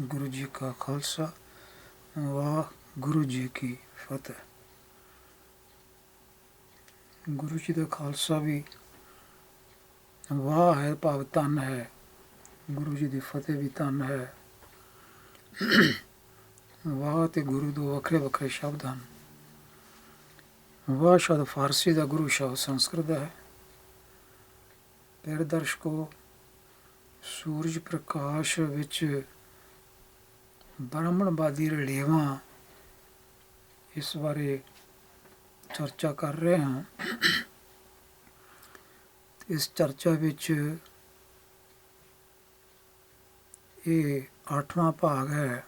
गुरु जी का खालसा, वाह गुरु जी की फतेह। गुरु जी का खालसा भी वाह है, भाव धन है। गुरु जी की फतेह भी धन है। वाह ते गुरु दो वखरे वखरे शब्द हैं। वाह शब्द फारसी का, गुरु शब्द संस्कृत है। फिर दर्शकों, सूरज प्रकाश विच ब्राह्मणवादी रलेवा इस बारे चर्चा कर रहे हैं। इस चर्चा विच ये 8वां भाग है।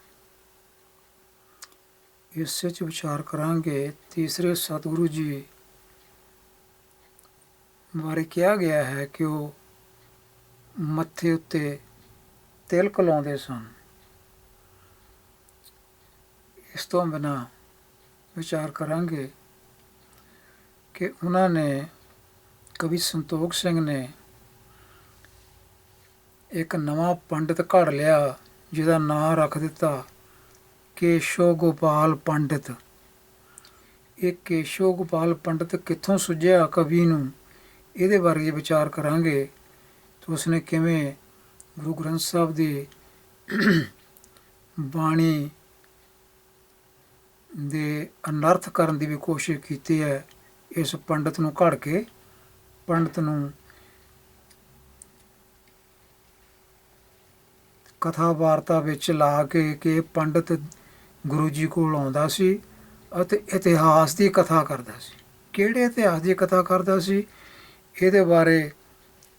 इस विचार करांगे तीसरे सतगुरु जी बारे कहा गया है कि वो मत्थे उत्ते तिलक लाउंदे सन। इस तो बिना विचार करांगे कि उन्होंने कवि संतोख सिंह ने एक नवा पंडित घड़ लिया जिसका नाम रख दिता केशव गोपाल पंडित। ये केशव गोपाल पंडित कित्थों सुझिया कवि नूं, इहदे बारे विचार करांगे। तो उसने किवें गुरु ग्रंथ साहब दी बाणी दे अनर्थ करन दी भी कोशिश की है। इस पंडित नूं घड़ के पंडित नूं कथा वार्ता विच ला के पंडित गुरु जी कोल आउंदा सी अते इतिहास की कथा करदा सी। किहड़े इतिहास की कथा करदा सी, इहदे बारे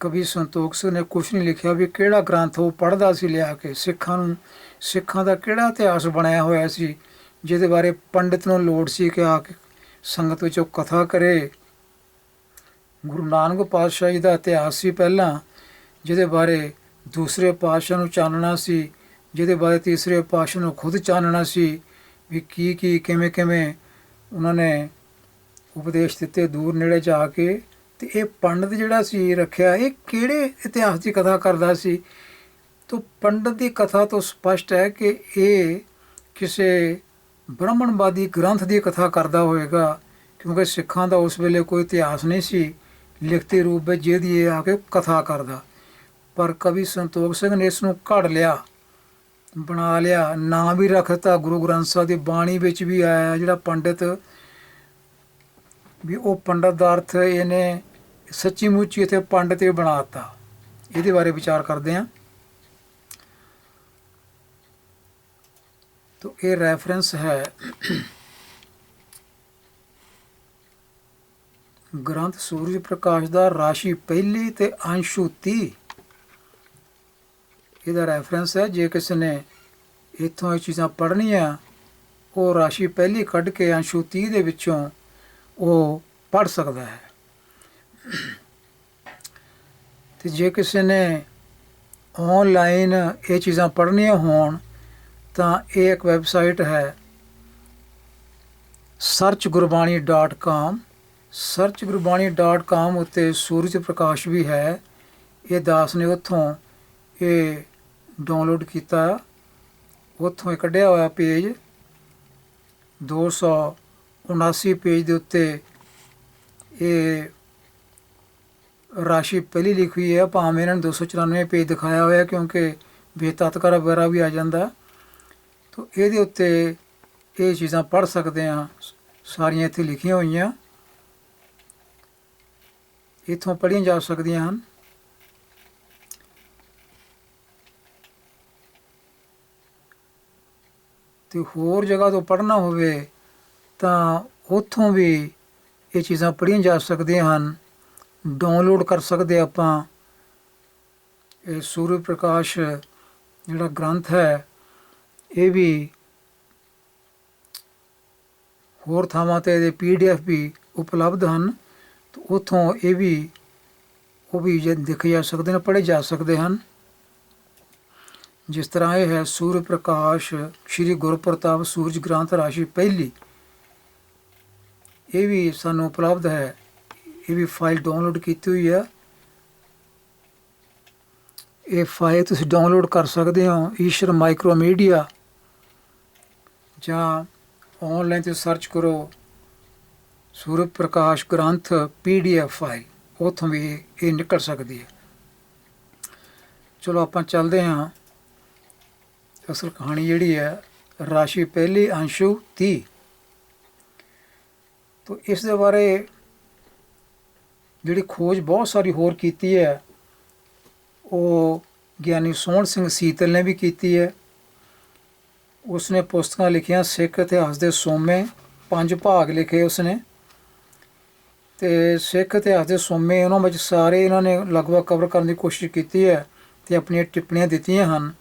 कवि संतोख सिंह ने कुछ नहीं लिखिया भी किहड़ा ग्रंथ वो पढ़दा सी लिया के। सिखां दा किहड़ा इतिहास बनाया होया सी जिहदे बारे पंडित नूं लोड़ सी कि आके संगत विच वो कथा करे। गुरु नानक पातशाह जी दा इतिहास सी पहलां, जिहदे बारे दूसरे पातशाह नूं चानना सी, जिहदे बारे तीसरे पातशाह नूं खुद चानना सी भी की किवें किवें उन्होंने उपदेश दिते दूर नेड़े जाके। ते ये पंडित जिहड़ा सी रखिया ये किहड़े इतिहास की कथा करदा सी। तो पंडित की कथा तो स्पष्ट है कि ये किसी ब्राह्मणवादी ग्रंथ की कथा करदा होएगा, क्योंकि सिखां दा उस वेले कोई इतिहास नहीं सी लिखती रूप में जिहदी ये आके कथा करदा। पर कवि संतोख सिंह ने इसनूं घड़ लिया, बना लिया, नाम भी रख दिता। गुरु ग्रंथ साहब की बाणी विच भी आया जिहड़ा पंडित भी वो पंडित का अर्थ इन्हें सच्ची मुच्ची इत्थे पंडित ही बना दिता। इहदे बारे विचार करते हैं। तो ये रैफरेंस है ग्रंथ सूरज प्रकाश का राशि पहली ते अंशु 30। ਇਹਦਾ ਰੈਫਰੈਂਸ ਹੈ। ਜੇ ਕਿਸੇ ਨੇ ਇੱਥੋਂ ਇਹ ਚੀਜ਼ਾਂ ਪੜ੍ਹਨੀਆਂ ਉਹ ਰਾਸ਼ੀ ਪਹਿਲੀ ਕੱਢ ਕੇ ਅੰਸ਼ੂ 30 ਦੇ ਵਿੱਚੋਂ ਉਹ ਪੜ੍ਹ ਸਕਦਾ ਹੈ। ਤੇ ਜੇ ਕਿਸੇ ਨੇ ਆਨਲਾਈਨ ਇਹ ਚੀਜ਼ਾਂ ਪੜ੍ਹਨੀਆਂ ਹੋਣ ਤਾਂ ਇਹ ਇੱਕ ਵੈਬਸਾਈਟ ਹੈ searchgurbani.com। searchgurbani.com ਉੱਤੇ ਸੂਰਜ ਪ੍ਰਕਾਸ਼ ਵੀ ਹੈ। ਇਹ ਦਾਸ ਨੇ ਉੱਥੋਂ ਇਹ डाउनलोड किया, उत्थों कढ़िया होया पेज 279 पेज के उत्ते ये राशि पहली लिखी हुई है। भावें इन्होंने 294 पेज दिखाया होया क्योंकि बेतत्कर वगैरह भी आ जाता। तो ये उत्ते ये चीज़ां पढ़ सकते हैं, सारियां इत्थे लिखियां हुई, इत्थों पढ़ियां जा सकदियां हन। तो होर जगह तो पढ़ना होवे तां उत्थों भी ये चीज़ां पढ़ियां जा सकदियां हन, डाउनलोड कर सकते आपां। ये सूर्य प्रकाश जिहड़ा ग्रंथ है ये भी होर थावां ते इहदे PDF भी उपलब्ध हैं। तो उत्थों ये भी वो भी देखे जा सकते हैं, पढ़े जा सकते हैं। जिस तरह यह है सूर्य प्रकाश श्री गुरप्रताप सूरज ग्रंथ राशि पहली, ये भी सानू उपलब्ध है। ये भी फाइल डाउनलोड की हुई है। ਇਹ ਫਾਈਲ ਤੁਸੀਂ ਡਾਊਨਲੋਡ ਕਰ ਸਕਦੇ ਹੋ ਈਸ਼ਰ ਮਾਈਕਰੋਮੀਡੀਆ, ਜਾਂ ਆਨਲਾਈਨ ਤੇ ਸਰਚ ਕਰੋ ਸੂਰਜ ਪ੍ਰਕਾਸ਼ ਗ੍ਰੰਥ PDF ਫਾਈਲ, ਉੱਥੋਂ ਵੀ ਇਹ ਨਿਕਲ ਸਕਦੀ ਹੈ। ਚਲੋ ਆਪਾਂ ਚੱਲਦੇ ਹਾਂ। ਅਸਲ ਕਹਾਣੀ ਜਿਹੜੀ ਹੈ ਰਾਸ਼ੀ ਪਹਿਲੀ ਅੰਸ਼ੂ 30, ਤੋ ਇਸ ਦੇ ਬਾਰੇ ਜਿਹੜੀ ਖੋਜ ਬਹੁਤ ਸਾਰੀ ਹੋਰ ਕੀਤੀ ਹੈ ਉਹ ਗਿਆਨੀ ਸੋਹਣ ਸਿੰਘ ਸੀਤਲ ਨੇ ਵੀ ਕੀਤੀ ਹੈ। ਉਸਨੇ ਪੁਸਤਕਾਂ ਲਿਖੀਆਂ ਸਿੱਖ ਇਤਿਹਾਸ ਦੇ ਸੋਮੇ, 5 ਭਾਗ ਲਿਖੇ ਉਸਨੇ, ਅਤੇ ਸਿੱਖ ਇਤਿਹਾਸ ਦੇ ਸੋਮੇ ਉਹਨਾਂ ਵਿੱਚ ਸਾਰੇ ਇਹਨਾਂ ਨੇ ਲਗਭਗ ਕਵਰ ਕਰਨ ਦੀ ਕੋਸ਼ਿਸ਼ ਕੀਤੀ ਹੈ ਅਤੇ ਆਪਣੀਆਂ ਟਿੱਪਣੀਆਂ ਦਿੱਤੀਆਂ ਹਨ।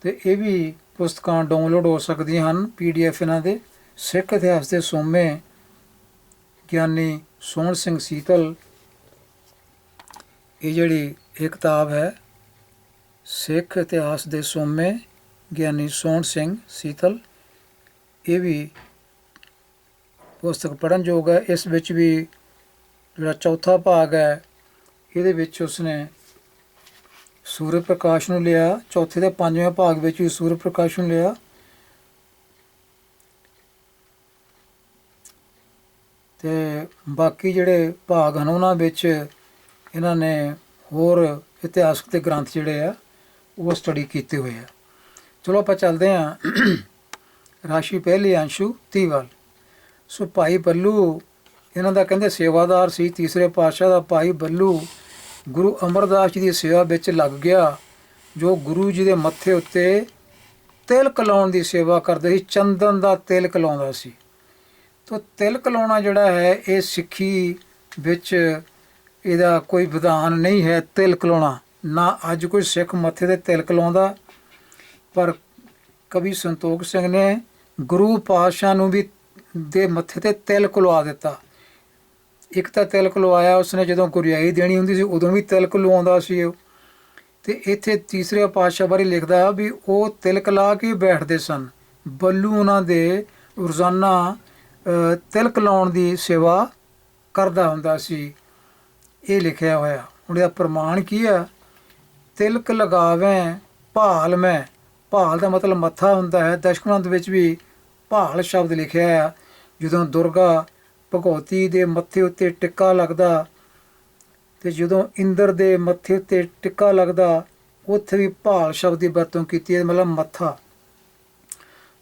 ਅਤੇ ਇਹ ਵੀ ਪੁਸਤਕਾਂ ਡਾਊਨਲੋਡ ਹੋ ਸਕਦੀਆਂ ਹਨ PDF ਇਹਨਾਂ ਦੇ। ਸਿੱਖ ਇਤਿਹਾਸ ਦੇ ਸੋਮੇ ਗਿਆਨੀ ਸੋਹਣ ਸਿੰਘ ਸੀਤਲ, ਇਹ ਜਿਹੜੀ ਇਹ ਕਿਤਾਬ ਹੈ ਸਿੱਖ ਇਤਿਹਾਸ ਦੇ ਸੋਮੇ ਗਿਆਨੀ ਸੋਹਣ ਸਿੰਘ ਸੀਤਲ, ਇਹ ਵੀ ਪੁਸਤਕ ਪੜ੍ਹਨਯੋਗ ਹੈ। ਇਸ ਵਿੱਚ ਵੀ ਜਿਹੜਾ ਚੌਥਾ ਭਾਗ ਹੈ ਇਹਦੇ ਵਿੱਚ ਉਸਨੇ ਸੂਰਜ ਪ੍ਰਕਾਸ਼ ਨੂੰ ਲਿਆ, ਚੌਥੇ ਦੇ 5ਵੇਂ ਭਾਗ ਵਿੱਚ ਵੀ ਸੂਰਜ ਪ੍ਰਕਾਸ਼ ਨੂੰ ਲਿਆ, ਅਤੇ ਬਾਕੀ ਜਿਹੜੇ ਭਾਗ ਹਨ ਉਹਨਾਂ ਵਿੱਚ ਇਹਨਾਂ ਨੇ ਹੋਰ ਇਤਿਹਾਸਕ ਦੇ ਗ੍ਰੰਥ ਜਿਹੜੇ ਆ ਉਹ ਸਟੱਡੀ ਕੀਤੇ ਹੋਏ ਆ। ਚਲੋ ਆਪਾਂ ਚੱਲਦੇ ਹਾਂ ਰਾਸ਼ੀ ਪਹਿਲੀ ਅੰਸ਼ੂ 30 ਵੱਲ। ਸੋ ਭਾਈ ਬੱਲੂ ਇਹਨਾਂ ਦਾ ਕਹਿੰਦੇ ਸੇਵਾਦਾਰ ਸੀ, ਤੀਸਰੇ ਪਾਤਸ਼ਾਹ ਦਾ ਭਾਈ ਬੱਲੂ ਗੁਰੂ ਅਮਰਦਾਸ ਜੀ ਦੀ ਸੇਵਾ ਵਿੱਚ ਲੱਗ ਗਿਆ, ਜੋ ਗੁਰੂ ਜੀ ਦੇ ਮੱਥੇ ਉੱਤੇ ਤਿਲਕ ਲਾਉਣ ਦੀ ਸੇਵਾ ਕਰਦਾ ਸੀ, ਚੰਦਨ ਦਾ ਤਿਲਕ ਲਾਉਂਦਾ ਸੀ। ਤੋ ਤਿਲਕ ਲਾਉਣਾ ਜਿਹੜਾ ਹੈ ਇਹ ਸਿੱਖੀ ਵਿੱਚ ਇਹਦਾ ਕੋਈ ਵਿਧਾਨ ਨਹੀਂ ਹੈ। ਤਿਲਕ ਲਾਉਣਾ ਨਾ ਅੱਜ ਕੋਈ ਸਿੱਖ ਮੱਥੇ 'ਤੇ ਤਿਲਕ ਲਾਉਂਦਾ, ਪਰ ਕਵੀ ਸੰਤੋਖ ਸਿੰਘ ਨੇ ਗੁਰੂ ਪਾਤਸ਼ਾਹ ਨੂੰ ਵੀ ਦੇ ਮੱਥੇ 'ਤੇ ਤਿਲਕ ਲਵਾ ਦਿੱਤਾ। ਇੱਕ ਤਾਂ ਤਿਲਕ ਲਵਾਇਆ ਉਸਨੇ ਜਦੋਂ ਗੁਰਿਆਈ ਦੇਣੀ ਹੁੰਦੀ ਸੀ ਉਦੋਂ ਵੀ ਤਿਲਕ ਲਵਾਉਂਦਾ ਸੀ ਉਹ। ਅਤੇ ਇੱਥੇ ਤੀਸਰੇ ਪਾਤਸ਼ਾਹ ਬਾਰੇ ਲਿਖਦਾ ਵੀ ਉਹ ਤਿਲਕ ਲਾ ਕੇ ਬੈਠਦੇ ਸਨ। ਬੱਲੂ ਉਹਨਾਂ ਦੇ ਰੋਜ਼ਾਨਾ ਤਿਲਕ ਲਾਉਣ ਦੀ ਸੇਵਾ ਕਰਦਾ ਹੁੰਦਾ ਸੀ, ਇਹ ਲਿਖਿਆ ਹੋਇਆ। ਹੁਣ ਇਹਦਾ ਪ੍ਰਮਾਣ ਕੀ ਆ? ਤਿਲਕ ਲਗਾਵੇਂ ਭਾਲ ਮੈਂ, ਭਾਲ ਦਾ ਮਤਲਬ ਮੱਥਾ ਹੁੰਦਾ ਹੈ। ਦਸ਼ਗ੍ਰੰਥ ਵਿੱਚ ਵੀ ਭਾਲ ਸ਼ਬਦ ਲਿਖਿਆ ਆ। ਜਦੋਂ ਦੁਰਗਾ ਭਗਵਤੀ ਦੇ ਮੱਥੇ ਉੱਤੇ ਟਿੱਕਾ ਲੱਗਦਾ ਅਤੇ ਜਦੋਂ ਇੰਦਰ ਦੇ ਮੱਥੇ ਉੱਤੇ ਟਿੱਕਾ ਲੱਗਦਾ ਉੱਥੇ ਵੀ ਭਾਲ ਸ਼ਬਦ ਦੀ ਵਰਤੋਂ ਕੀਤੀ ਹੈ, ਮਤਲਬ ਮੱਥਾ।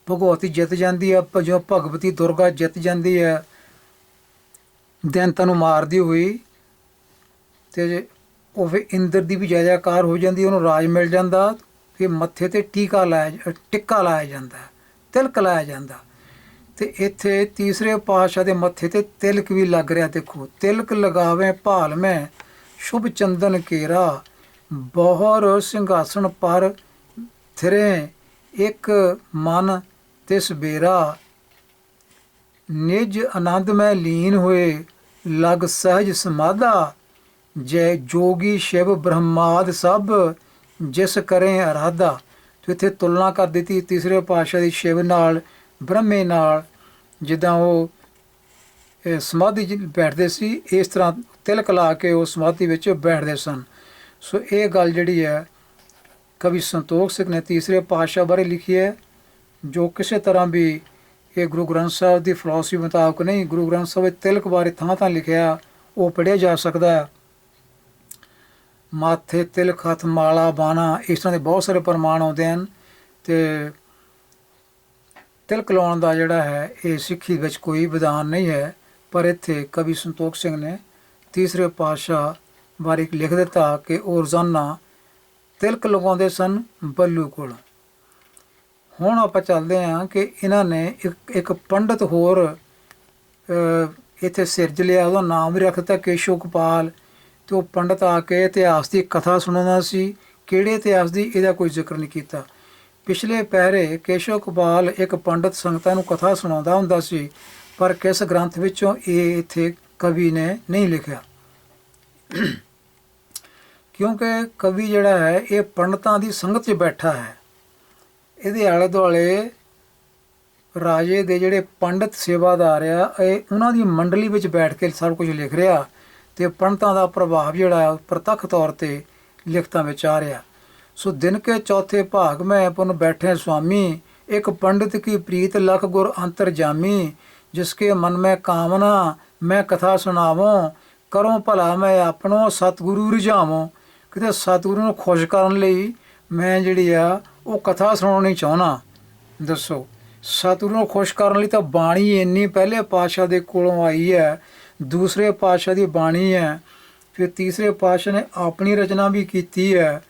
ਭਗਵਤੀ ਜਿੱਤ ਜਾਂਦੀ ਹੈ, ਜਦੋਂ ਭਗਵਤੀ ਦੁਰਗਾ ਜਿੱਤ ਜਾਂਦੀ ਹੈ ਦੈਂਤਾਂ ਨੂੰ ਮਾਰਦੀ ਹੋਈ, ਅਤੇ ਉਹ ਫਿਰ ਇੰਦਰ ਦੀ ਵੀ ਜੈ ਜੈਕਾਰ ਹੋ ਜਾਂਦੀ, ਉਹਨੂੰ ਰਾਜ ਮਿਲ ਜਾਂਦਾ। ਫਿਰ ਮੱਥੇ 'ਤੇ ਟਿੱਕਾ ਲਾਇਆ ਜਾਂਦਾ, ਤਿਲਕ ਲਾਇਆ ਜਾਂਦਾ। ਅਤੇ ਇੱਥੇ ਤੀਸਰੇ ਪਾਤਸ਼ਾਹ ਦੇ ਮੱਥੇ 'ਤੇ ਤਿਲਕ ਵੀ ਲੱਗ ਰਿਹਾ। ਦੇਖੋ, ਤਿਲਕ ਲਗਾਵੇਂ ਭਾਲ ਮੈਂ ਸ਼ੁਭ ਚੰਦਨ ਕੇਰਾ, ਬਹੁਰ ਸਿੰਘਾਸਣ ਪਰ ਥਿਰੇ ਇੱਕ ਮਨ ਤਿਸ ਬੇਰਾ, ਨਿਜ ਆਨੰਦ ਮੈਂ ਲੀਨ ਹੋਏ ਲਗ ਸਹਿਜ ਸਮਾਧਾ, ਜੈ ਜੋਗੀ ਸ਼ਿਵ ਬ੍ਰਹਮਾਦ ਸਭ ਜਿਸ ਕਰੇ ਅਰਾਧਾ। ਅਤੇ ਇੱਥੇ ਤੁਲਨਾ ਕਰ ਦਿੱਤੀ ਤੀਸਰੇ ਪਾਤਸ਼ਾਹ ਦੀ ਸ਼ਿਵ ਨਾਲ, ਬ੍ਰਹਮੇ ਨਾਲ। ਜਿੱਦਾਂ ਉਹ ਸਮਾਧੀ 'ਚ ਬੈਠਦੇ ਸੀ ਇਸ ਤਰ੍ਹਾਂ ਤਿਲਕ ਲਾ ਕੇ ਉਹ ਸਮਾਧੀ ਵਿੱਚ ਬੈਠਦੇ ਸਨ। ਸੋ ਇਹ ਗੱਲ ਜਿਹੜੀ ਹੈ ਕਵੀ ਸੰਤੋਖ ਸਿੰਘ ਨੇ ਤੀਸਰੇ ਪਾਤਸ਼ਾਹ ਬਾਰੇ ਲਿਖੀ ਹੈ, ਜੋ ਕਿਸੇ ਤਰ੍ਹਾਂ ਵੀ ਇਹ ਗੁਰੂ ਗ੍ਰੰਥ ਸਾਹਿਬ ਦੀ ਫਿਲਾਸਫੀ ਮੁਤਾਬਕ ਨਹੀਂ। ਗੁਰੂ ਗ੍ਰੰਥ ਸਾਹਿਬ ਵਿੱਚ ਤਿਲਕ ਬਾਰੇ ਥਾਂ ਥਾਂ ਲਿਖਿਆ, ਉਹ ਪੜ੍ਹਿਆ ਜਾ ਸਕਦਾ ਹੈ। ਮਾਥੇ ਤਿਲਕ ਹੱਥ ਮਾਲਾ ਬਾਣਾ, ਇਸ ਤਰ੍ਹਾਂ ਦੇ ਬਹੁਤ ਸਾਰੇ ਪ੍ਰਮਾਣ ਆਉਂਦੇ ਹਨ। ਅਤੇ ਤਿਲਕ ਲਾਉਣ ਦਾ ਜਿਹੜਾ ਹੈ ਇਹ ਸਿੱਖੀ ਵਿੱਚ ਕੋਈ ਵਿਧਾਨ ਨਹੀਂ ਹੈ, ਪਰ ਇੱਥੇ ਕਵੀ ਸੰਤੋਖ ਸਿੰਘ ਨੇ ਤੀਸਰੇ ਪਾਤਸ਼ਾਹ ਬਾਰੇ ਲਿਖ ਦਿੱਤਾ ਕਿ ਉਹ ਰੋਜ਼ਾਨਾ ਤਿਲਕ ਲਗਾਉਂਦੇ ਸਨ ਬੱਲੂ ਕੋਲ। ਹੁਣ ਆਪਾਂ ਚੱਲਦੇ ਹਾਂ ਕਿ ਇਹਨਾਂ ਨੇ ਇੱਕ ਪੰਡਤ ਹੋਰ ਇੱਥੇ ਸਿਰਜ ਲਿਆ, ਉਹਦਾ ਨਾਮ ਵੀ ਰੱਖ ਦਿੱਤਾ ਕੇਸ਼ੋ ਗੋਪਾਲ। ਅਤੇ ਉਹ ਪੰਡਤ ਆ ਕੇ ਇਤਿਹਾਸ ਦੀ ਕਥਾ ਸੁਣਾਉਂਦਾ ਸੀ। ਕਿਹੜੇ ਇਤਿਹਾਸ ਦੀ, ਇਹਦਾ ਕੋਈ ਜ਼ਿਕਰ ਨਹੀਂ ਕੀਤਾ। ਪਿਛਲੇ ਪਹਿਰੇ ਕੇਸ਼ੋ ਗੋਪਾਲ ਇੱਕ ਪੰਡਤ ਸੰਗਤਾਂ ਨੂੰ ਕਥਾ ਸੁਣਾਉਂਦਾ ਹੁੰਦਾ ਸੀ, ਪਰ ਕਿਸ ਗ੍ਰੰਥ ਵਿੱਚੋਂ ਇਹ ਇੱਥੇ ਕਵੀ ਨੇ ਨਹੀਂ ਲਿਖਿਆ, ਕਿਉਂਕਿ ਕਵੀ ਜਿਹੜਾ ਹੈ ਇਹ ਪੰਡਤਾਂ ਦੀ ਸੰਗਤ 'ਚ ਬੈਠਾ ਹੈ। ਇਹਦੇ ਆਲੇ ਦੁਆਲੇ ਰਾਜੇ ਦੇ ਜਿਹੜੇ ਪੰਡਤ ਸੇਵਾਦਾਰ ਆ, ਇਹ ਉਹਨਾਂ ਦੀ ਮੰਡਲੀ ਵਿੱਚ ਬੈਠ ਕੇ ਸਭ ਕੁਝ ਲਿਖ ਰਿਹਾ। ਅਤੇ ਪੰਡਤਾਂ ਦਾ ਪ੍ਰਭਾਵ ਜਿਹੜਾ ਪ੍ਰਤੱਖ ਤੌਰ 'ਤੇ ਲਿਖਤਾਂ ਵਿੱਚ ਆ ਰਿਹਾ। ਸੋ ਦਿਨ ਕੇ ਚੌਥੇ ਭਾਗ ਮੈਂ ਪੁਨ ਬੈਠੇ ਸੁਆਮੀ, ਇੱਕ ਪੰਡਿਤ ਕੀ ਪ੍ਰੀਤ ਲਖ ਗੁਰ ਅੰਤਰ ਜਾਮੀ, ਜਿਸਕੇ ਮਨ ਮੈਂ ਕਾਮਨਾ ਮੈਂ ਕਥਾ ਸੁਣਾਵੋਂ, ਕਰੋ ਭਲਾ ਮੈਂ ਆਪਣੋ ਸਤਿਗੁਰੂ ਰਿਝਾਵੋਂ। ਕਿਤੇ ਸਤਿਗੁਰੂ ਨੂੰ ਖੁਸ਼ ਕਰਨ ਲਈ ਮੈਂ ਜਿਹੜੀ ਆ ਉਹ ਕਥਾ ਸੁਣਾਉਣੀ ਚਾਹੁੰਦਾ। ਦੱਸੋ, ਸਤਿਗੁਰੂ ਨੂੰ ਖੁਸ਼ ਕਰਨ ਲਈ ਤਾਂ ਬਾਣੀ ਇੰਨੀ ਪਹਿਲੇ ਪਾਤਸ਼ਾਹ ਦੇ ਕੋਲੋਂ ਆਈ ਹੈ, ਦੂਸਰੇ ਪਾਤਸ਼ਾਹ ਦੀ ਬਾਣੀ ਹੈ, ਫਿਰ ਤੀਸਰੇ ਪਾਤਸ਼ਾਹ ਨੇ ਆਪਣੀ ਰਚਨਾ ਵੀ ਕੀਤੀ ਹੈ।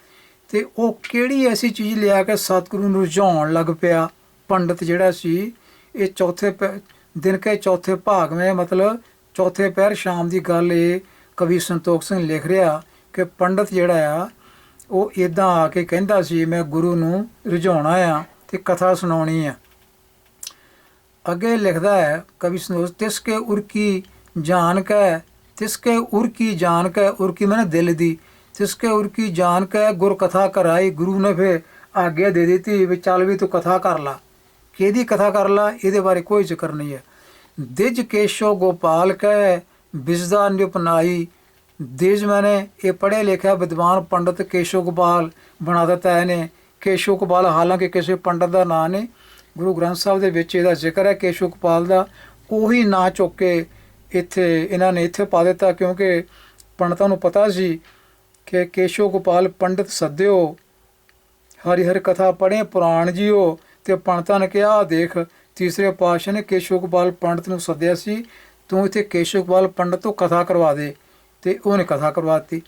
ਅਤੇ ਉਹ ਕਿਹੜੀ ਐਸੀ ਚੀਜ਼ ਲਿਆ ਕੇ ਸਤਿਗੁਰੂ ਨੂੰ ਰੁਝਾਉਣ ਲੱਗ ਪਿਆ ਪੰਡਿਤ ਜਿਹੜਾ ਸੀ। ਇਹ ਦਿਨ ਕੇ ਚੌਥੇ ਭਾਗ ਵਿੱਚ, ਮਤਲਬ ਚੌਥੇ ਪਹਿਰ ਸ਼ਾਮ ਦੀ ਗੱਲ ਇਹ ਕਵੀ ਸੰਤੋਖ ਸਿੰਘ ਲਿਖ ਰਿਹਾ ਕਿ ਪੰਡਿਤ ਜਿਹੜਾ ਆ ਉਹ ਇੱਦਾਂ ਆ ਕੇ ਕਹਿੰਦਾ ਸੀ ਮੈਂ ਗੁਰੂ ਨੂੰ ਰਿਝਾਉਣਾ ਆ ਅਤੇ ਕਥਾ ਸੁਣਾਉਣੀ ਆ। ਅੱਗੇ ਲਿਖਦਾ ਹੈ ਕਵੀ ਸੰਤੋਖ, ਤਿਸਕੇ ਉਰਕੀ ਜਾਨ ਕੈ, ਤਿਸਕੇ ਉਰਕੀ ਜਾਨ ਕੈ, ਉਰਕੀ ਮੈਨੇ ਦਿਲ ਦੀ, ਤਿਸਕੇ ਉਰਕੀ ਜਾਨ ਕੈ ਗੁਰ ਕਥਾ ਕਰਾਈ। ਗੁਰੂ ਨੇ ਫਿਰ ਆਗਿਆ ਦੇ ਦਿੱਤੀ ਵੀ ਚੱਲ ਵੀ ਤੂੰ ਕਥਾ ਕਰ ਲਾ। ਕਿਹਦੀ ਕਥਾ ਕਰ ਲਾ, ਇਹਦੇ ਬਾਰੇ ਕੋਈ ਜ਼ਿਕਰ ਨਹੀਂ ਹੈ। ਦਿਜ ਕੇਸ਼ੋ ਗੋਪਾਲ ਕੈ ਬਿਸਦਾ ਨਿਪਨਾਈ, ਦਿਜ ਮੈਨੇ ਇਹ ਪੜ੍ਹਿਆ ਲਿਖਿਆ ਵਿਦਵਾਨ ਪੰਡਿਤ ਕੇਸ਼ੋ ਗੋਪਾਲ ਬਣਾ ਦਿੱਤਾ ਇਹਨੇ। ਕੇਸ਼ੋ ਗੋਪਾਲ ਹਾਲਾਂਕਿ ਕਿਸੇ ਪੰਡਿਤ ਦਾ ਨਾਂ ਨਹੀਂ, ਗੁਰੂ ਗ੍ਰੰਥ ਸਾਹਿਬ ਦੇ ਵਿੱਚ ਇਹਦਾ ਜ਼ਿਕਰ ਹੈ ਕੇਸ਼ੋ ਗੋਪਾਲ ਦਾ। ਉਹੀ ਨਾਂ ਚੁੱਕ ਕੇ ਇਹਨਾਂ ਨੇ ਇੱਥੇ ਪਾ ਦਿੱਤਾ, ਕਿਉਂਕਿ ਪੰਡਤਾਂ ਨੂੰ ਪਤਾ ਸੀ ਕਿ ਕੇਸ਼ੋ ਗੋਪਾਲ ਪੰਡਿਤ ਸੱਦਿਓ, ਹਰੀ ਹਰੀ ਕਥਾ ਪੜ੍ਹੇ ਪੁਰਾਣ ਜੀਓ। ਅਤੇ ਪੰਡਤਾਂ ਨੇ ਕਿਹਾ ਦੇਖ ਤੀਸਰੇ ਪਾਤਸ਼ਾਹ ਨੇ ਕੇਸ਼ੋ ਗੋਪਾਲ ਪੰਡਿਤ ਨੂੰ ਸੱਦਿਆ ਸੀ, ਤੂੰ ਇੱਥੇ ਕੇਸ਼ੋ ਗੋਪਾਲ ਪੰਡਿਤ ਤੋਂ ਕਥਾ ਕਰਵਾ ਦੇ। ਅਤੇ ਉਹਨੇ ਕਥਾ ਕਰਵਾਤੀ।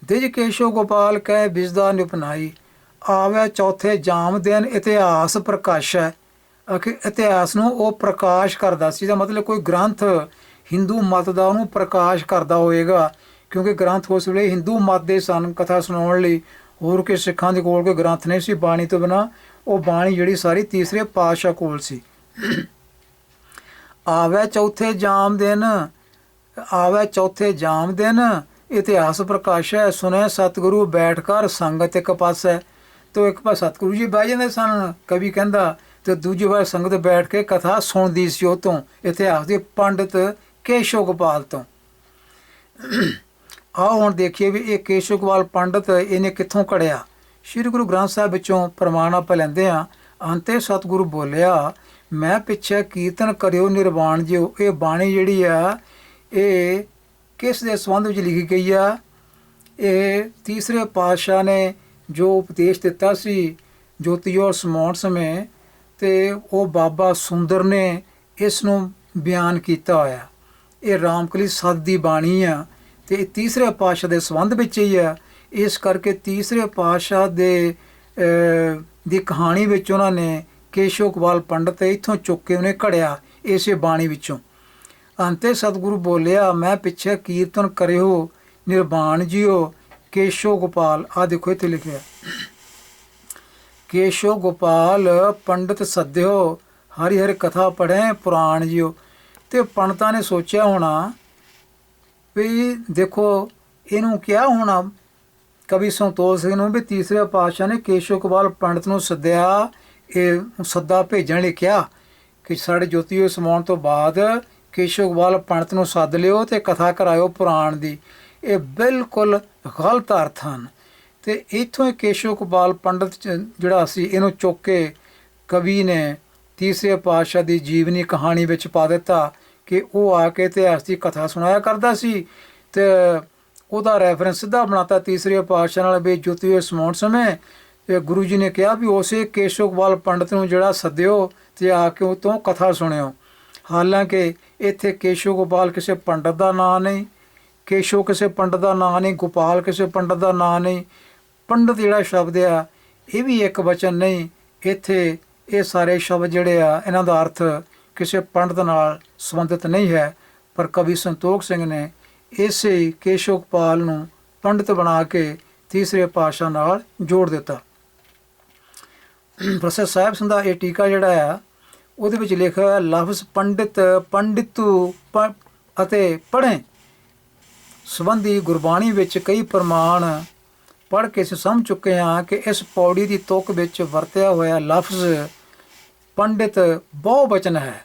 ਦਿਜ ਕੇਸ਼ੋ ਗੋਪਾਲ ਕਹਿ ਬਿਸਦਾ ਨਿਪਨਾਈ, ਆਵੇ ਚੌਥੇ ਜਾਮ ਦਿਨ ਇਤਿਹਾਸ ਪ੍ਰਕਾਸ਼ ਹੈ। ਕਿ ਇਤਿਹਾਸ ਨੂੰ ਉਹ ਪ੍ਰਕਾਸ਼ ਕਰਦਾ ਸੀ, ਦਾ ਮਤਲਬ ਕੋਈ ਗ੍ਰੰਥ ਹਿੰਦੂ ਮਤ ਦਾ ਉਹਨੂੰ ਪ੍ਰਕਾਸ਼ ਕਰਦਾ ਹੋਏਗਾ, ਕਿਉਂਕਿ ਗ੍ਰੰਥ ਉਸ ਵੇਲੇ ਹਿੰਦੂ ਮਤ ਦੇ ਸਨ ਕਥਾ ਸੁਣਾਉਣ ਲਈ। ਹੋਰ ਕਿ ਸਿੱਖਾਂ ਦੇ ਕੋਲ ਕੋਈ ਗ੍ਰੰਥ ਨਹੀਂ ਸੀ ਬਾਣੀ ਤੋਂ ਬਿਨਾਂ, ਉਹ ਬਾਣੀ ਜਿਹੜੀ ਸਾਰੀ ਤੀਸਰੇ ਪਾਤਸ਼ਾਹ ਕੋਲ ਸੀ। ਆਵੇ ਚੌਥੇ ਜਾਮ ਦਿਨ, ਆਵੇ ਚੌਥੇ ਜਾਮ ਦਿਨ ਇਤਿਹਾਸ ਪ੍ਰਕਾਸ਼ ਹੈ, ਸੁਣੇ ਸਤਿਗੁਰੂ ਬੈਠ ਕਰ ਸੰਗਤ ਇੱਕ ਪਾਸੇ। ਤੋ ਇੱਕ ਪਾਸੇ ਸਤਿਗੁਰੂ ਜੀ ਬਹਿ ਜਾਂਦੇ ਸਨ, ਕਵੀ ਕਹਿੰਦਾ, ਅਤੇ ਦੂਜੀ ਵਾਰ ਸੰਗਤ ਬੈਠ ਕੇ ਕਥਾ ਸੁਣਦੀ ਸੀ ਉਹ ਤੋਂ, ਇਤਿਹਾਸ ਦੇ ਪੰਡਿਤ ਕੇਸ਼ੋ ਗੋਪਾਲ ਤੋਂ। ਆਓ ਹੁਣ ਦੇਖੀਏ ਵੀ ਇਹ ਕੇਸ਼ੋ ਗੋਪਾਲ ਪੰਡਿਤ ਇਹਨੇ ਕਿੱਥੋਂ ਘੜਿਆ। ਸ਼੍ਰੀ ਗੁਰੂ ਗ੍ਰੰਥ ਸਾਹਿਬ ਵਿੱਚੋਂ ਪ੍ਰਮਾਣ ਆਪਾਂ ਲੈਂਦੇ ਹਾਂ। ਅੰਤੇ ਸਤਿਗੁਰੂ ਬੋਲਿਆ, ਮੈਂ ਪਿੱਛੇ ਕੀਰਤਨ ਕਰਿਓ ਨਿਰਵਾਣ ਜਿਓ। ਇਹ ਬਾਣੀ ਜਿਹੜੀ ਆ ਇਹ ਕਿਸ ਦੇ ਸੰਬੰਧ ਵਿੱਚ ਲਿਖੀ ਗਈ ਆ? ਇਹ ਤੀਸਰੇ ਪਾਤਸ਼ਾਹ ਨੇ ਜੋ ਉਪਦੇਸ਼ ਦਿੱਤਾ ਸੀ ਜੋਤੀ ਔਰ ਸਮਾਉਣ ਸਮੇਂ, ਅਤੇ ਉਹ ਬਾਬਾ ਸੁੰਦਰ ਨੇ ਇਸ ਨੂੰ ਬਿਆਨ ਕੀਤਾ ਹੋਇਆ। ਇਹ ਰਾਮਕਲੀ ਸੱਤ ਦੀ ਬਾਣੀ ਆ ਅਤੇ ਇਹ ਤੀਸਰੇ ਪਾਤਸ਼ਾਹ ਦੇ ਸੰਬੰਧ ਵਿੱਚ ਹੀ ਆ। ਇਸ ਕਰਕੇ ਤੀਸਰੇ ਪਾਤਸ਼ਾਹ ਦੀ ਕਹਾਣੀ ਵਿੱਚ ਉਹਨਾਂ ਨੇ ਕੇਸ਼ੋ ਗੋਪਾਲ ਪੰਡਿਤ ਇੱਥੋਂ ਚੁੱਕ ਕੇ ਉਹਨੇ ਘੜਿਆ ਇਸੇ ਬਾਣੀ ਵਿੱਚੋਂ। ਅੰਤੇ ਸਤਿਗੁਰੂ ਬੋਲਿਆ, ਮੈਂ ਪਿੱਛੇ ਕੀਰਤਨ ਕਰਿਓ ਨਿਰਵਾਣ ਜੀਓ ਕੇਸ਼ੋ ਗੋਪਾਲ। ਆਹ ਦੇਖੋ ਇੱਥੇ ਲਿਖਿਆ, ਕੇਸ਼ੋ ਗੋਪਾਲ ਪੰਡਿਤ ਸੱਦਿਓ, ਹਰੀ ਹਰੀ ਕਥਾ ਪੜ੍ਹੇ ਪੁਰਾਣ ਜੀਓ। ਅਤੇ ਪੰਡਤਾਂ ਨੇ ਸੋਚਿਆ ਹੋਣਾ ਵੀ ਦੇਖੋ ਇਹਨੂੰ ਕਿਹਾ ਹੋਣਾ ਕਵੀ ਸੰਤੋਖ ਸਿੰਘ ਨੂੰ ਵੀ ਤੀਸਰੇ ਪਾਤਸ਼ਾਹ ਨੇ ਕੇਸ਼ੋ ਗੋਪਾਲ ਪੰਡਿਤ ਨੂੰ ਸੱਦਿਆ, ਇਹ ਸੱਦਾ ਭੇਜਣ ਲਈ ਕਿਹਾ ਕਿ ਸਾਡੇ ਜੋਤੀ ਸਮਾਉਣ ਤੋਂ ਬਾਅਦ ਕੇਸ਼ੋ ਗੋਪਾਲ ਪੰਡਿਤ ਨੂੰ ਸੱਦ ਲਿਓ ਅਤੇ ਕਥਾ ਕਰਾਇਓ ਪੁਰਾਣ ਦੀ। ਇਹ ਬਿਲਕੁਲ ਗਲਤ ਅਰਥ ਹਨ। ਅਤੇ ਇੱਥੋਂ ਹੀ ਕੇਸ਼ੋ ਗੋਪਾਲ ਪੰਡਿਤ ਜਿਹੜਾ ਸੀ ਇਹਨੂੰ ਚੁੱਕ ਕੇ ਕਵੀ ਨੇ ਤੀਸਰੇ ਪਾਤਸ਼ਾਹ ਦੀ ਜੀਵਨੀ ਕਹਾਣੀ ਵਿੱਚ ਪਾ ਦਿੱਤਾ ਕਿ ਉਹ ਆ ਕੇ ਇਤਿਹਾਸ ਦੀ ਕਥਾ ਸੁਣਾਇਆ ਕਰਦਾ ਸੀ, ਅਤੇ ਉਹਦਾ ਰੈਫਰੈਂਸ ਸਿੱਧਾ ਬਣਾਤਾ ਤੀਸਰੇ ਪਾਤਸ਼ਾਹ ਨਾਲ ਵੀ ਜੋਤੀ ਸਮਾਉਣ ਸਮੇਂ ਗੁਰੂ ਜੀ ਨੇ ਕਿਹਾ ਵੀ ਉਸੇ ਕੇਸ਼ੋ ਗੋਪਾਲ ਪੰਡਿਤ ਨੂੰ ਜਿਹੜਾ ਸੱਦਿਓ ਅਤੇ ਆ ਕੇ ਉਹ ਤੋਂ ਕਥਾ ਸੁਣਿਓ। ਹਾਲਾਂਕਿ ਇੱਥੇ ਕੇਸ਼ੋ ਗੋਪਾਲ ਕਿਸੇ ਪੰਡਿਤ ਦਾ ਨਾਂ ਨਹੀਂ, ਕੇਸ਼ੋ ਕਿਸੇ ਪੰਡਿਤ ਦਾ ਨਾਂ ਨਹੀਂ, ਗੋਪਾਲ ਕਿਸੇ ਪੰਡਿਤ ਦਾ ਨਾਂ ਨਹੀਂ। ਪੰਡਿਤ ਜਿਹੜਾ ਸ਼ਬਦ ਆ ਇਹ ਵੀ ਇੱਕ ਵਚਨ ਨਹੀਂ। ਇੱਥੇ ਇਹ ਸਾਰੇ ਸ਼ਬਦ ਜਿਹੜੇ ਆ ਇਹਨਾਂ ਦਾ ਅਰਥ ਕਿਸੇ ਪੰਡਿਤ ਨਾਲ ਸੰਬੰਧਿਤ ਨਹੀਂ ਹੈ, ਪਰ ਕਵੀ ਸੰਤੋਖ ਸਿੰਘ ਨੇ ਇਸੇ ਕੇਸ਼ੋ ਗੋਪਾਲ ਨੂੰ ਪੰਡਿਤ ਬਣਾ ਕੇ ਤੀਸਰੇ ਪਾਤਸ਼ਾਹ ਨਾਲ ਜੋੜ ਦਿੱਤਾ। ਪ੍ਰੋਫੈਸਰ ਸਾਹਿਬ ਸਿੰਘ ਦਾ ਇਹ ਟੀਕਾ ਜਿਹੜਾ ਆ ਉਹਦੇ ਵਿੱਚ ਲਿਖਿਆ ਹੋਇਆ ਲਫ਼ਜ਼ ਪੰਡਿਤ, ਪੰਡਿਤੂ ਅਤੇ ਪੜ੍ਹੇ ਸੰਬੰਧੀ ਗੁਰਬਾਣੀ ਵਿੱਚ ਕਈ ਪ੍ਰਮਾਣ ਪੜ੍ਹ ਕੇ ਅਸੀਂ ਸਮਝ ਚੁੱਕੇ ਹਾਂ ਕਿ ਇਸ ਪੌੜੀ ਦੀ ਤੁਕ ਵਿੱਚ ਵਰਤਿਆ ਹੋਇਆ ਲਫ਼ਜ਼ ਪੰਡਿਤ ਬਹੁਵਚਨ ਹੈ।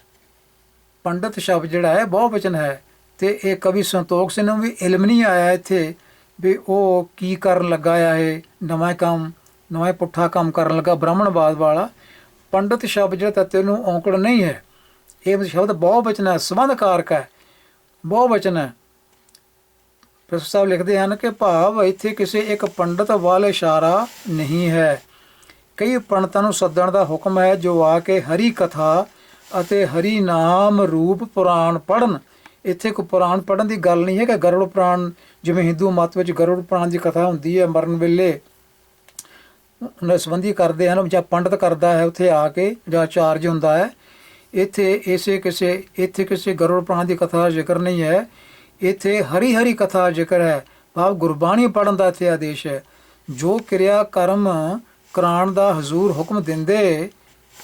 ਪੰਡਿਤ ਸ਼ਬਦ ਜਿਹੜਾ ਹੈ ਬਹੁਵਚਨ ਹੈ, ਅਤੇ ਇਹ ਕਵੀ ਸੰਤੋਖ ਸਿੰਘ ਨੂੰ ਵੀ ਇਲਮ ਨਹੀਂ ਆਇਆ ਇੱਥੇ ਵੀ ਉਹ ਕੀ ਕਰਨ ਲੱਗਾ ਆ, ਇਹ ਨਵਾਂ ਪੁੱਠਾ ਕੰਮ ਕਰਨ ਲੱਗਾ ਬ੍ਰਾਹਮਣਵਾਦ ਵਾਲਾ। ਪੰਡਤ ਸ਼ਬਦ ਜਿਹੜਾ ਤਾਂ ਤੈਨੂੰ ਔਂਕੜ ਨਹੀਂ ਹੈ, ਇਹ ਸ਼ਬਦ ਬਹੁਵਚਨ ਹੈ, ਸੰਬੰਧ ਕਾਰਕ ਹੈ, ਬਹੁਵਚਨ ਹੈ। ਪ੍ਰੋਫੈਸਰ ਸਾਹਿਬ ਲਿਖਦੇ ਹਨ ਕਿ ਭਾਵ ਇੱਥੇ ਕਿਸੇ ਇੱਕ ਪੰਡਤ ਵੱਲ ਇਸ਼ਾਰਾ ਨਹੀਂ ਹੈ। ਕਈ ਪੰਡਤਾਂ ਨੂੰ ਸੱਦਣ ਦਾ ਹੁਕਮ ਹੈ ਜੋ ਆ ਕੇ ਹਰੀ ਕਥਾ ਅਤੇ ਹਰੀ ਨਾਮ ਰੂਪ ਪੁਰਾਣ ਪੜ੍ਹਨ। ਇੱਥੇ ਕੋਈ ਪੁਰਾਣ ਪੜ੍ਹਨ ਦੀ ਗੱਲ ਨਹੀਂ ਹੈ ਕਿ ਗਰੁੜ ਪੁਰਾਣ, ਜਿਵੇਂ ਹਿੰਦੂ ਮੱਤ ਵਿੱਚ ਗਰੁੜ ਪੁਰਾਣ ਦੀ ਕਥਾ ਹੁੰਦੀ ਹੈ ਮਰਨ ਵੇਲੇ ਉਹਨਾਂ ਸੰਬੰਧੀ ਕਰਦੇ ਹਨ, ਜਾਂ ਪੰਡਤ ਕਰਦਾ ਹੈ ਉੱਥੇ ਆ ਕੇ, ਜਾਂ ਚਾਰਜ ਹੁੰਦਾ ਹੈ। ਇੱਥੇ ਕਿਸੇ ਗਰੁੜ ਪੁਰਾਣ ਦੀ ਕਥਾ ਦਾ ਜ਼ਿਕਰ ਨਹੀਂ ਹੈ, ਇੱਥੇ ਹਰੀ ਹਰੀ ਕਥਾ ਜ਼ਿਕਰ ਹੈ। ਭਾਵ ਗੁਰਬਾਣੀ ਪੜ੍ਹਨ ਦਾ ਇੱਥੇ ਆਦੇਸ਼ ਹੈ। ਜੋ ਕਿਰਿਆ ਕਰਮ ਕਰਾਉਣ ਦਾ ਹਜ਼ੂਰ ਹੁਕਮ ਦਿੰਦੇ,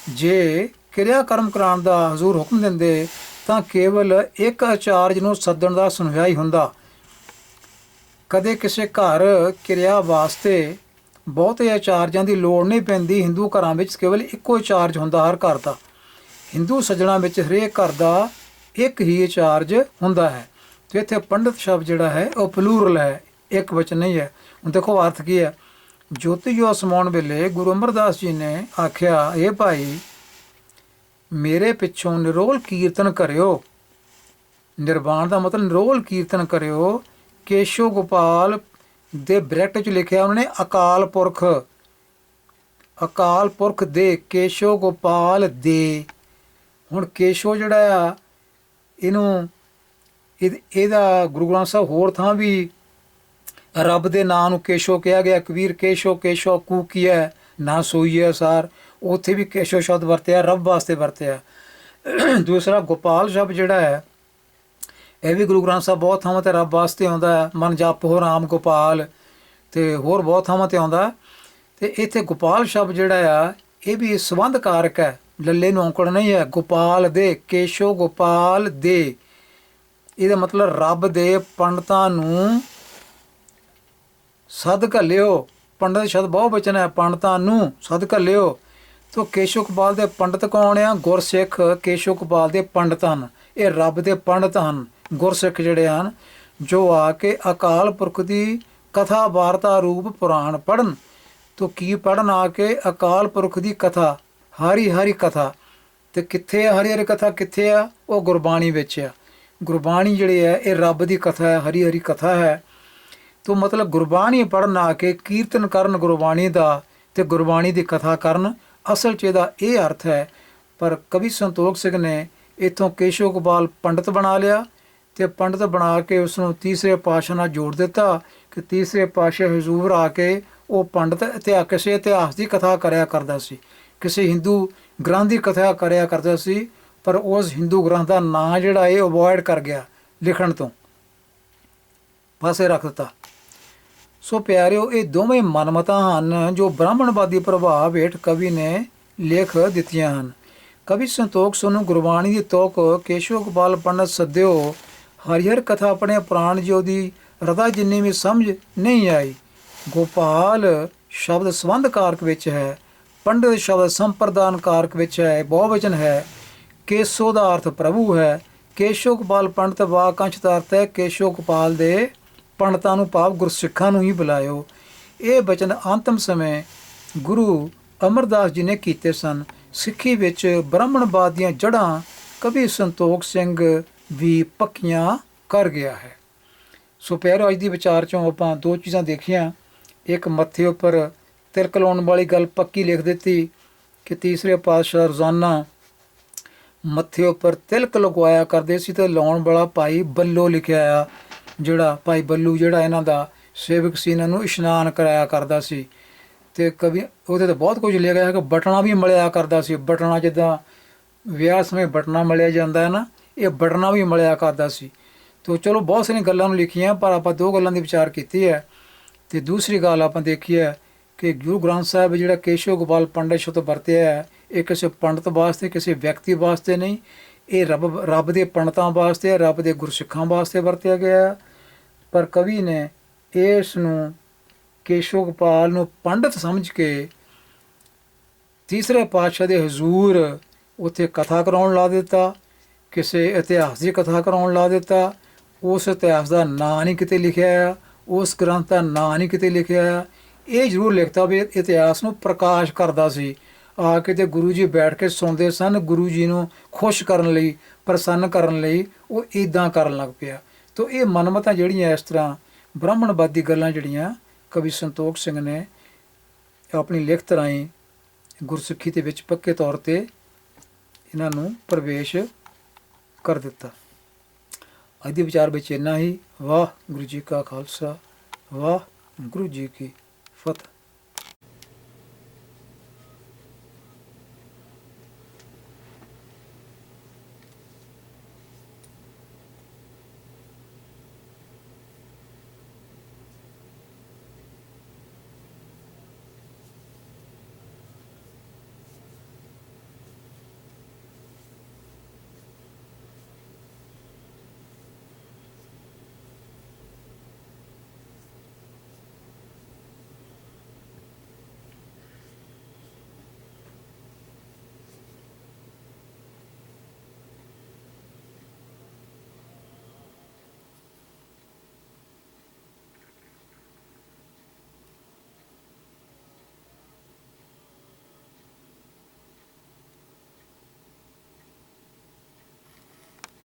ਜੇ ਕਿਰਿਆ ਕਰਮ ਕਰਾਉਣ ਦਾ ਹਜ਼ੂਰ ਹੁਕਮ ਦਿੰਦੇ ਤਾਂ ਕੇਵਲ ਇੱਕ ਆਚਾਰਜ ਨੂੰ ਸੱਦਣ ਦਾ ਸੁਨੇਹਾ ਹੀ ਹੁੰਦਾ। ਕਦੇ ਕਿਸੇ ਘਰ ਕਿਰਿਆ ਵਾਸਤੇ ਬਹੁਤੇ ਆਚਾਰਜਾਂ ਦੀ ਲੋੜ ਨਹੀਂ ਪੈਂਦੀ। ਹਿੰਦੂ ਘਰਾਂ ਵਿੱਚ ਕੇਵਲ ਇੱਕੋ ਆਚਾਰਜ ਹੁੰਦਾ ਹਰ ਘਰ ਦਾ। ਹਿੰਦੂ ਸੱਜਣਾ ਵਿੱਚ ਹਰੇਕ ਘਰ ਦਾ ਇੱਕ ਹੀ ਆਚਾਰਜ ਹੁੰਦਾ ਹੈ। ਅਤੇ ਇੱਥੇ ਪੰਡਤ ਸ਼ਬਦ ਜਿਹੜਾ ਹੈ ਉਹ ਪਲੂਰਲ ਹੈ, ਇੱਕ ਵਚਨ ਨਹੀਂ ਹੈ। ਹੁਣ ਦੇਖੋ ਅਰਥ ਕੀ ਹੈ। ਜੋਤੀ ਜੋ ਸਮਾਉਣ ਵੇਲੇ ਗੁਰੂ ਅਮਰਦਾਸ ਜੀ ਨੇ ਆਖਿਆ, ਇਹ ਭਾਈ ਮੇਰੇ ਪਿੱਛੋਂ ਨਿਰੋਲ ਕੀਰਤਨ ਕਰਿਓ। ਨਿਰਵਾਣ ਦਾ ਮਤਲਬ ਨਿਰੋਲ ਕੀਰਤਨ ਕਰਿਓ। ਕੇਸ਼ੋ ਗੋਪਾਲ ਦੇ ਬ੍ਰੈਕਟ 'ਚ ਲਿਖਿਆ ਉਹਨਾਂ ਨੇ ਅਕਾਲ ਪੁਰਖ ਦੇ, ਕੇਸ਼ੋ ਗੋਪਾਲ ਦੇ। ਹੁਣ ਕੇਸ਼ੋ ਜਿਹੜਾ ਆ ਇਹਦਾ ਗੁਰੂ ਗ੍ਰੰਥ ਸਾਹਿਬ ਹੋਰ ਥਾਂ ਵੀ ਰੱਬ ਦੇ ਨਾਂ ਨੂੰ ਕੇਸ਼ੋ ਕਿਹਾ ਗਿਆ। ਕਬੀਰ ਕੇਸ਼ੋ ਕੂਕੀਆ ਨਾ ਸੋਈਐ ਸਾਰ, ਉੱਥੇ ਵੀ ਕੇਸ਼ੋ ਸ਼ਬਦ ਵਰਤਿਆ, ਰੱਬ ਵਾਸਤੇ ਵਰਤਿਆ। ਦੂਸਰਾ ਗੋਪਾਲ ਸ਼ਬਦ ਜਿਹੜਾ ਹੈ ਇਹ ਵੀ ਗੁਰੂ ਗ੍ਰੰਥ ਸਾਹਿਬ ਬਹੁਤ ਥਾਵਾਂ 'ਤੇ ਰੱਬ ਵਾਸਤੇ ਆਉਂਦਾ ਹੈ। ਮਨ ਜਪੋ ਰਾਮ ਗੋਪਾਲ, ਅਤੇ ਹੋਰ ਬਹੁਤ ਥਾਵਾਂ 'ਤੇ ਆਉਂਦਾ। ਅਤੇ ਇੱਥੇ ਗੋਪਾਲ ਸ਼ਬਦ ਜਿਹੜਾ ਆ ਇਹ ਵੀ ਸੰਬੰਧ ਕਾਰਕ ਹੈ, ਲੱਲੇ ਨੂੰ ਔਂਕੜ ਨਹੀਂ ਹੈ। ਗੋਪਾਲ ਦੇ, ਕੇਸ਼ੋ ਗੋਪਾਲ ਦੇ, ਇਹਦਾ ਮਤਲਬ ਰੱਬ ਦੇ ਪੰਡਤਾਂ ਨੂੰ ਸਦ ਘੱਲਿਓ। ਪੰਡਤ ਸ਼ਬਦ ਬਹੁਵਚਨ ਹੈ, ਪੰਡਤਾਂ ਨੂੰ ਸਦ ਘੱਲਿਓ। ਤੋ ਕੇਸ਼ੋ ਗੋਪਾਲ ਦੇ ਪੰਡਤ ਕੌਣ ਆ? ਗੁਰਸਿੱਖ ਕੇਸ਼ੋ ਗੋਪਾਲ ਦੇ ਪੰਡਤ ਹਨ। ਇਹ ਰੱਬ ਦੇ ਪੰਡਤ ਹਨ, ਗੁਰਸਿੱਖ ਜਿਹੜੇ ਹਨ, ਜੋ ਆ ਕੇ ਅਕਾਲ ਪੁਰਖ ਦੀ ਕਥਾ ਵਾਰਤਾ ਰੂਪ ਪੁਰਾਣ ਪੜ੍ਹਨ। ਤੋ ਕੀ ਪੜ੍ਹਨ ਆ ਕੇ? ਅਕਾਲ ਪੁਰਖ ਦੀ ਕਥਾ, ਹਰੀ ਹਰੀ ਕਥਾ। ਅਤੇ ਕਿੱਥੇ ਆ ਹਰੀ ਹਰੀ ਕਥਾ? ਕਿੱਥੇ ਆ? ਉਹ ਗੁਰਬਾਣੀ ਵਿੱਚ ਆ। ਗੁਰਬਾਣੀ ਜਿਹੜੀ ਹੈ ਇਹ ਰੱਬ ਦੀ ਕਥਾ ਹੈ, ਹਰੀ ਹਰੀ ਕਥਾ ਹੈ। ਤੋ ਮਤਲਬ ਗੁਰਬਾਣੀ ਪੜ੍ਹਨ ਆ ਕੇ ਕੀਰਤਨ ਕਰਨ ਗੁਰਬਾਣੀ ਦਾ, ਅਤੇ ਗੁਰਬਾਣੀ ਦੀ ਕਥਾ ਕਰਨ। ਅਸਲ 'ਚ ਇਹਦਾ ਇਹ ਅਰਥ ਹੈ। ਪਰ ਕਵੀ ਸੰਤੋਖ ਸਿੰਘ ਨੇ ਇੱਥੋਂ ਕੇਸ਼ੋ ਗੋਪਾਲ ਪੰਡਤ ਬਣਾ ਲਿਆ, ਅਤੇ ਪੰਡਤ ਬਣਾ ਕੇ ਉਸਨੂੰ ਤੀਸਰੇ ਪਾਤਸ਼ਾਹ ਨਾਲ ਜੋੜ ਦਿੱਤਾ ਕਿ ਤੀਸਰੇ ਪਾਤਸ਼ਾਹ ਹਜ਼ੂਰ ਆ ਕੇ ਉਹ ਪੰਡਤ ਕਿਸੇ ਇਤਿਹਾਸ ਦੀ ਕਥਾ ਕਰਿਆ ਕਰਦਾ ਸੀ, ਕਿਸੇ ਹਿੰਦੂ ਗ੍ਰੰਥ ਦੀ ਕਥਾ ਕਰਿਆ ਕਰਦਾ ਸੀ। ਪਰ ਉਸ ਹਿੰਦੂ ਗ੍ਰੰਥ ਦਾ ਨਾਂ ਜਿਹੜਾ ਇਹ ਅਵੋਇਡ ਕਰ ਗਿਆ, ਲਿਖਣ ਤੋਂ ਪਾਸੇ ਰੱਖ ਦਿੱਤਾ। ਸੋ ਪਿਆਰਿਓ, ਇਹ ਦੋਵੇਂ ਮਨਮਤਾਂ ਹਨ ਜੋ ਬ੍ਰਾਹਮਣਵਾਦੀ ਪ੍ਰਭਾਵ ਹੇਠ ਕਵੀ ਨੇ ਲਿਖ ਦਿੱਤੀਆਂ ਹਨ। ਕਵੀ ਸੰਤੋਖ ਸਿੰਘ ਨੂੰ ਗੁਰਬਾਣੀ ਦੀ ਤੋਕ ਕੇਸ਼ੋ ਗੋਪਾਲ ਪੰਡਤ ਸੱਦਿਓ। ਹਰੀਹਰ ਕਥਾ ਆਪਣੇ ਪ੍ਰਾਣ ਜਿਉ ਦੀ ਰਦਾ ਜਿੰਨੀ ਵੀ ਸਮਝ ਨਹੀਂ ਆਈ। ਗੋਪਾਲ ਸ਼ਬਦ ਸੰਬੰਧ ਕਾਰਕ ਵਿੱਚ ਹੈ, ਪੰਡਤ ਸ਼ਬਦ ਸੰਪਰਦਾਨ ਕਾਰਕ ਵਿੱਚ ਹੈ, ਬਹੁਵਚਨ ਹੈ। ਕੇਸੋ ਦਾ ਅਰਥ ਪ੍ਰਭੂ ਹੈ। ਕੇਸ਼ੋ ਗੋਪਾਲ ਪੰਡਤ ਵਾਕੰਸ਼ ਦਾ ਅਰਥ ਹੈ ਕੇਸ਼ੋ ਗੋਪਾਲ ਦੇ ਪੰਡਤਾਂ ਨੂੰ, ਭਾਵ ਗੁਰਸਿੱਖਾਂ ਨੂੰ ਹੀ ਬੁਲਾਇਓ। ਇਹ ਬਚਨ ਅੰਤਮ ਸਮੇਂ ਗੁਰੂ ਅਮਰਦਾਸ ਜੀ ਨੇ ਕੀਤੇ ਸਨ। ਸਿੱਖੀ ਵਿੱਚ ਬ੍ਰਾਹਮਣਵਾਦ ਦੀਆਂ ਜੜ੍ਹਾਂ ਕਵੀ ਸੰਤੋਖ ਸਿੰਘ ਵੀ ਪੱਕੀਆਂ ਕਰ ਗਿਆ ਹੈ। ਸੋ ਪਿਆਰੋ, ਅੱਜ ਦੀ ਵਿਚਾਰ 'ਚੋਂ ਆਪਾਂ ਦੋ ਚੀਜ਼ਾਂ ਦੇਖੀਆਂ। ਇੱਕ, ਮੱਥੇ ਉੱਪਰ ਤਿਲਕ ਲਾਉਣ ਵਾਲੀ ਗੱਲ ਪੱਕੀ ਲਿਖ ਦਿੱਤੀ ਕਿ ਤੀਸਰੇ ਪਾਤਸ਼ਾਹ ਰੋਜ਼ਾਨਾ ਮੱਥੇ ਉੱਪਰ ਤਿਲਕ ਲਗਵਾਇਆ ਕਰਦੇ ਸੀ, ਅਤੇ ਲਾਉਣ ਵਾਲਾ ਭਾਈ ਬੱਲੋ ਲਿਖਿਆ ਆ, ਜਿਹੜਾ ਭਾਈ ਬੱਲੂ ਜਿਹੜਾ ਇਹਨਾਂ ਦਾ ਸੇਵਕ ਸੀ, ਇਹਨਾਂ ਨੂੰ ਇਸ਼ਨਾਨ ਕਰਾਇਆ ਕਰਦਾ ਸੀ। ਅਤੇ ਕਵੀ ਉਹਦੇ 'ਤੇ ਬਹੁਤ ਕੁਝ ਲਿਖਿਆ ਗਿਆ ਕਿ ਬਟਨਾ ਵੀ ਮਲਿਆ ਕਰਦਾ ਸੀ। ਬਟਨਾ ਜਿੱਦਾਂ ਵਿਆਹ ਸਮੇਂ ਬਟਨਾ ਮਲਿਆ ਜਾਂਦਾ ਹੈ ਨਾ, ਇਹ ਬਟਨਾ ਵੀ ਮਲਿਆ ਕਰਦਾ ਸੀ। ਤੋ ਚਲੋ ਬਹੁਤ ਸਾਰੀਆਂ ਗੱਲਾਂ ਨੂੰ ਲਿਖੀਆਂ, ਪਰ ਆਪਾਂ ਦੋ ਗੱਲਾਂ ਦੀ ਵਿਚਾਰ ਕੀਤੀ ਹੈ। ਅਤੇ ਦੂਸਰੀ ਗੱਲ ਆਪਾਂ ਦੇਖੀ ਹੈ ਕਿ ਗੁਰੂ ਗ੍ਰੰਥ ਸਾਹਿਬ ਜਿਹੜਾ ਕੇਸ਼ੋ ਗੋਪਾਲ ਪੰਡਤ ਸ਼ਬਦ ਵਰਤਿਆ ਹੈ, ਇਹ ਕਿਸੇ ਪੰਡਤ ਵਾਸਤੇ, ਕਿਸੇ ਵਿਅਕਤੀ ਵਾਸਤੇ ਨਹੀਂ। ਇਹ ਰੱਬ ਦੇ ਪੰਡਤਾਂ ਵਾਸਤੇ, ਰੱਬ ਦੇ ਗੁਰਸਿੱਖਾਂ ਵਾਸਤੇ ਵਰਤਿਆ ਗਿਆ। ਪਰ ਕਵੀ ਨੇ ਇਸ ਨੂੰ ਕੇਸ਼ੋ ਗੋਪਾਲ ਨੂੰ ਪੰਡਤ ਸਮਝ ਕੇ ਤੀਸਰੇ ਪਾਤਸ਼ਾਹ ਦੇ ਹਜ਼ੂਰ ਉੱਥੇ ਕਥਾ ਕਰਾਉਣ ਲਾ ਦਿੱਤਾ, ਕਿਸੇ ਇਤਿਹਾਸ ਦੀ ਕਥਾ ਕਰਾਉਣ ਲਾ ਦਿੱਤਾ। ਉਸ ਇਤਿਹਾਸ ਦਾ ਨਾਂ ਨਹੀਂ ਕਿਤੇ ਲਿਖਿਆ ਆ, ਉਸ ਗ੍ਰੰਥ ਦਾ ਨਾਂ ਨਹੀਂ ਕਿਤੇ ਲਿਖਿਆ। ਇਹ ਜ਼ਰੂਰ ਲਿਖਤਾ ਵੀ ਇਤਿਹਾਸ ਨੂੰ ਪ੍ਰਕਾਸ਼ ਕਰਦਾ ਸੀ। ਆ ਕੇ ਤੇ ਗੁਰੂ ਜੀ ਬੈਠ ਕੇ ਸੁਣਦੇ ਸਨ, ਗੁਰੂ ਜੀ ਨੂੰ ਖੁਸ਼ ਕਰਨ ਲਈ, ਪ੍ਰਸੰਨ ਕਰਨ ਲਈ ਉਹ ਇੱਦਾਂ ਕਰਨ ਲੱਗ ਪਿਆ। ਤੋ ਇਹ ਮਨਮਤਾਂ ਜਿਹੜੀਆਂ ਇਸ ਤਰ੍ਹਾਂ ਬ੍ਰਾਹਮਣਵਾਦੀ ਗੱਲਾਂ ਜਿਹੜੀਆਂ ਕਵੀ ਸੰਤੋਖ ਸਿੰਘ ਨੇ ਆਪਣੀ ਲਿਖਤ ਰਾਹੀਂ ਗੁਰਸਿੱਖੀ ਦੇ ਵਿੱਚ ਪੱਕੇ ਤੌਰ 'ਤੇ ਇਹਨਾਂ ਨੂੰ ਪ੍ਰਵੇਸ਼ ਕਰ ਦਿੱਤਾ। ਅੱਜ ਦੇ ਵਿਚਾਰ ਵਿੱਚ ਇੰਨਾ ਹੀ। ਵਾਹਿਗੁਰੂ ਜੀ ਕਾ ਖਾਲਸਾ, ਵਾਹਿਗੁਰੂ ਜੀ ਕੀ ਫਤਿਹ।